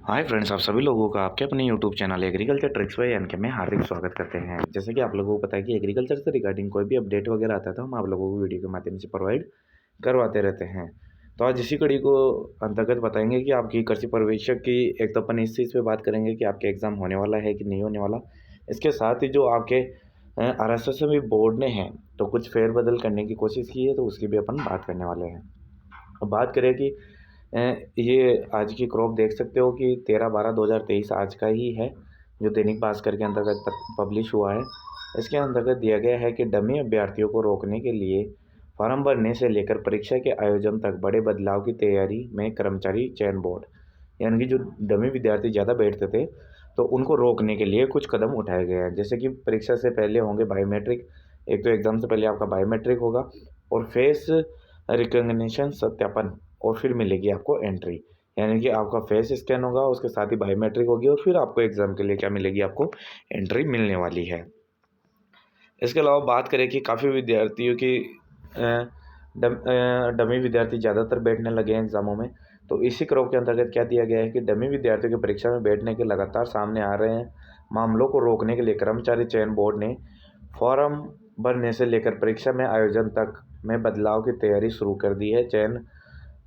Hi friends, आप सभी लोगों का आपके अपने YouTube channel agriculture tricks by NK में हार्दिक स्वागत करते हैं। जैसे कि आप लोगों को पता है कि एग्रीकल्चर से रिगार्डिंग कोई भी अपडेट वगैरह आता है तो हम आप लोगों को वीडियो के माध्यम से प्रोवाइड करवाते रहते हैं। तो आज इसी कड़ी को अंतर्गत बताएंगे कि आपकी कृषि पर्यवेक्षक की एक तो अपन इस चीज़ पे बात करेंगे कि आपके एग्ज़ाम होने वाला है कि नहीं होने वाला। इसके साथ ही जो आपके RSSB बोर्ड ने हैं तो कुछ फेरबदल करने की कोशिश की है, तो उसकी भी अपन बात करने वाले हैं। अब बात करें कि अ, ये आज की क्रॉप देख सकते हो कि 13/12/2023 आज का ही है, जो दैनिक भास्कर के अंतर्गत पब्लिश हुआ है। इसके अंतर्गत दिया गया है कि डमी अभ्यर्थियों को रोकने के लिए फॉर्म भरने से लेकर परीक्षा के आयोजन तक बड़े बदलाव की तैयारी में कर्मचारी चयन बोर्ड, यानी कि जो डमी विद्यार्थी ज़्यादा बैठते थे तो उनको रोकने के लिए कुछ कदम उठाए गए हैं। जैसे कि परीक्षा से पहले होंगे बायोमेट्रिक, एक तो एग्ज़ाम से पहले आपका बायोमेट्रिक होगा और फेस रिकग्निशन सत्यापन, और फिर मिलेगी आपको एंट्री, यानी कि आपका फेस स्कैन होगा, उसके साथ ही बायोमेट्रिक होगी और फिर आपको एग्ज़ाम के लिए क्या मिलेगी, आपको एंट्री मिलने वाली है। इसके अलावा बात करें कि काफ़ी विद्यार्थियों की डमी विद्यार्थी ज़्यादातर बैठने लगे हैं एग्ज़ामों में। तो इसी क्रॉप के अंतर्गत क्या दिया गया है कि डमी विद्यार्थियों की परीक्षा में बैठने के लगातार सामने आ रहे हैं मामलों को रोकने के लिए कर्मचारी चयन बोर्ड ने फॉर्म भरने से लेकर परीक्षा में आयोजन तक में बदलाव की तैयारी शुरू कर दी है। चयन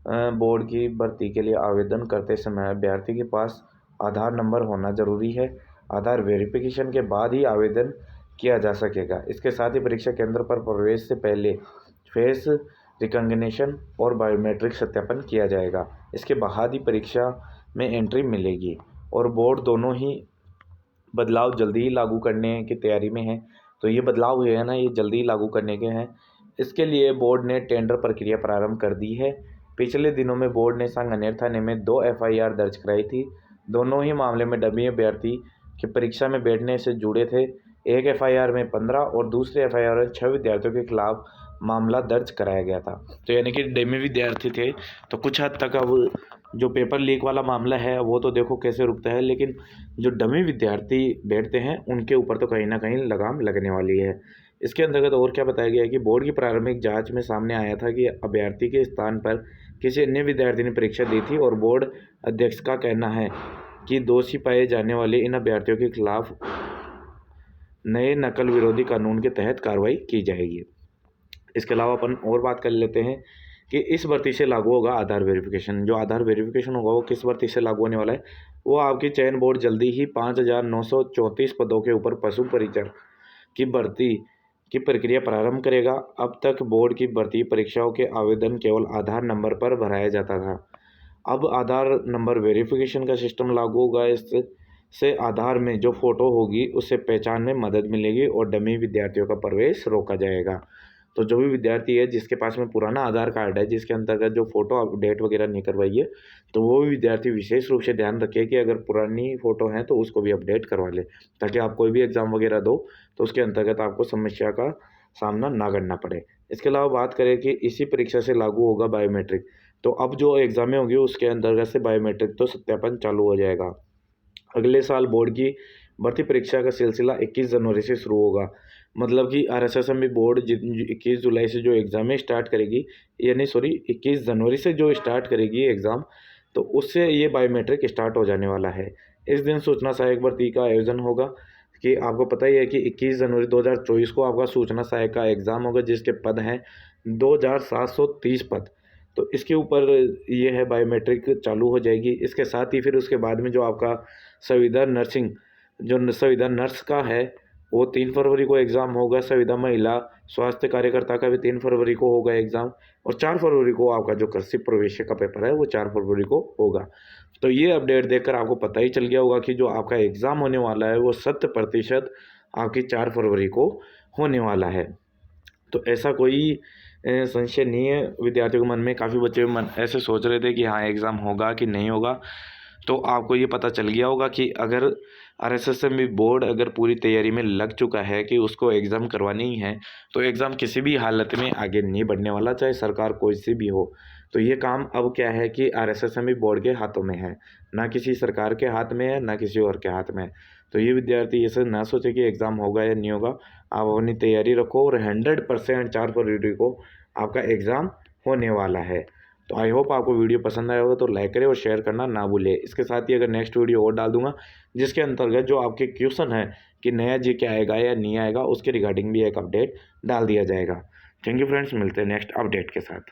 बोर्ड की भर्ती के लिए आवेदन करते समय अभ्यर्थी के पास आधार नंबर होना ज़रूरी है। आधार वेरिफिकेशन के बाद ही आवेदन किया जा सकेगा। इसके साथ ही परीक्षा केंद्र पर प्रवेश से पहले फेस रिकग्निशन और बायोमेट्रिक सत्यापन किया जाएगा। इसके बाद ही परीक्षा में एंट्री मिलेगी और बोर्ड दोनों ही बदलाव जल्दी ही लागू करने की तैयारी में है। तो ये बदलाव हुए हैं ना, ये जल्दी ही लागू करने के हैं। इसके लिए बोर्ड ने टेंडर प्रक्रिया प्रारंभ कर दी है। पिछले दिनों में बोर्ड ने सांगानेर थाने में 2 FIR दर्ज कराई थी। दोनों ही मामले में डमी अभ्यर्थी की परीक्षा में बैठने से जुड़े थे। एक FIR में 15 और दूसरे FIR में 6 विद्यार्थियों के खिलाफ मामला दर्ज कराया गया था। तो यानी कि डमी विद्यार्थी थे, तो कुछ हद तक अब जो पेपर लीक वाला मामला है वो तो देखो कैसे रुकता है, लेकिन जो डमी विद्यार्थी बैठते हैं उनके ऊपर तो कहीं ना कहीं लगाम लगने वाली है। इसके अंतर्गत और क्या बताया गया है कि बोर्ड की प्रारंभिक जांच में सामने आया था कि अभ्यर्थी के स्थान पर किसी अन्य विद्यार्थी ने परीक्षा दी थी और बोर्ड अध्यक्ष का कहना है कि दोषी पाए जाने वाले इन अभ्यर्थियों के खिलाफ नए नकल विरोधी कानून के तहत कार्रवाई की जाएगी। इसके अलावा अपन और बात कर लेते हैं कि इस भर्ती से लागू होगा आधार वेरिफिकेशन। जो आधार वेरिफिकेशन होगा वो किस भर्ती से लागू होने वाला है, वो आपकी चयन बोर्ड जल्दी ही 5,934 पदों के ऊपर पशु परिचर की भर्ती की प्रक्रिया प्रारंभ करेगा। अब तक बोर्ड की भर्ती परीक्षाओं के आवेदन केवल आधार नंबर पर भराया जाता था। अब आधार नंबर वेरिफिकेशन का सिस्टम लागू होगा। इससे आधार में जो फ़ोटो होगी उससे पहचान में मदद मिलेगी और डमी विद्यार्थियों का प्रवेश रोका जाएगा। तो जो भी विद्यार्थी है जिसके पास में पुराना आधार कार्ड है, जिसके अंतर्गत जो फ़ोटो अपडेट वगैरह नहीं करवाई है, तो वो भी विद्यार्थी विशेष रूप से ध्यान रखे कि अगर पुरानी फ़ोटो है तो उसको भी अपडेट करवा ले, ताकि आप कोई भी एग्ज़ाम वगैरह दो तो उसके अंतर्गत आपको समस्या का सामना ना करना पड़े। इसके अलावा बात करें कि इसी परीक्षा से लागू होगा बायोमेट्रिक। तो अब जो एग्ज़ामें होंगी उसके अंतर्गत से बायोमेट्रिक तो सत्यापन चालू हो जाएगा। अगले साल बोर्ड की भर्ती परीक्षा का सिलसिला 21 जनवरी से शुरू होगा। मतलब कि RSSB बोर्ड 21 जुलाई से जो एग्ज़ामें स्टार्ट करेगी, यानी सॉरी 21 जनवरी से जो स्टार्ट करेगी एग्ज़ाम, तो उससे ये बायोमेट्रिक स्टार्ट हो जाने वाला है। इस दिन सूचना सहायक भर्ती का आयोजन होगा कि आपको पता ही है कि 21 जनवरी 2024 को आपका सूचना सहायक का एग्ज़ाम होगा, जिसके पद हैं 2,730 पद। तो इसके ऊपर ये है बायोमेट्रिक चालू हो जाएगी। इसके साथ ही फिर उसके बाद में जो आपका संविदा नर्सिंग, जो संविदा नर्स का है, वो 3 फरवरी को एग्ज़ाम होगा। संविदा महिला स्वास्थ्य कार्यकर्ता का भी 3 फरवरी को होगा एग्ज़ाम, और 4 फरवरी को आपका जो कृषि प्रवेश का पेपर है वो 4 फरवरी को होगा। तो ये अपडेट देखकर आपको पता ही चल गया होगा कि जो आपका एग्ज़ाम होने वाला है वो 100% आपकी 4 फरवरी को होने वाला है। तो ऐसा कोई संशय नहीं है विद्यार्थियों के मन में। काफ़ी बच्चे मन ऐसे सोच रहे थे कि हाँ एग्ज़ाम होगा कि नहीं होगा। तो आपको ये पता चल गया होगा कि अगर RSSB बोर्ड अगर पूरी तैयारी में लग चुका है कि उसको एग्ज़ाम करवानी ही है, तो एग्ज़ाम किसी भी हालत में आगे नहीं बढ़ने वाला, चाहे सरकार कोई सी भी हो। तो ये काम अब क्या है कि RSSB बोर्ड के हाथों में है, ना किसी सरकार के हाथ में है, ना किसी और के हाथ में है। तो ये विद्यार्थी ये सब ना सोचे कि एग्ज़ाम होगा या नहीं होगा। आप अपनी तैयारी रखो और 100% 4 फरवरी को आपका एग्ज़ाम होने वाला है। तो आई होप आपको वीडियो पसंद आया होगा, तो लाइक करें और शेयर करना ना भूलें। इसके साथ ही अगर नेक्स्ट वीडियो और डाल दूंगा जिसके अंतर्गत जो आपके क्वेश्चन है कि नया जीके आएगा या नहीं आएगा, उसके रिगार्डिंग भी एक अपडेट डाल दिया जाएगा। थैंक यू फ्रेंड्स, मिलते हैं नेक्स्ट अपडेट के साथ।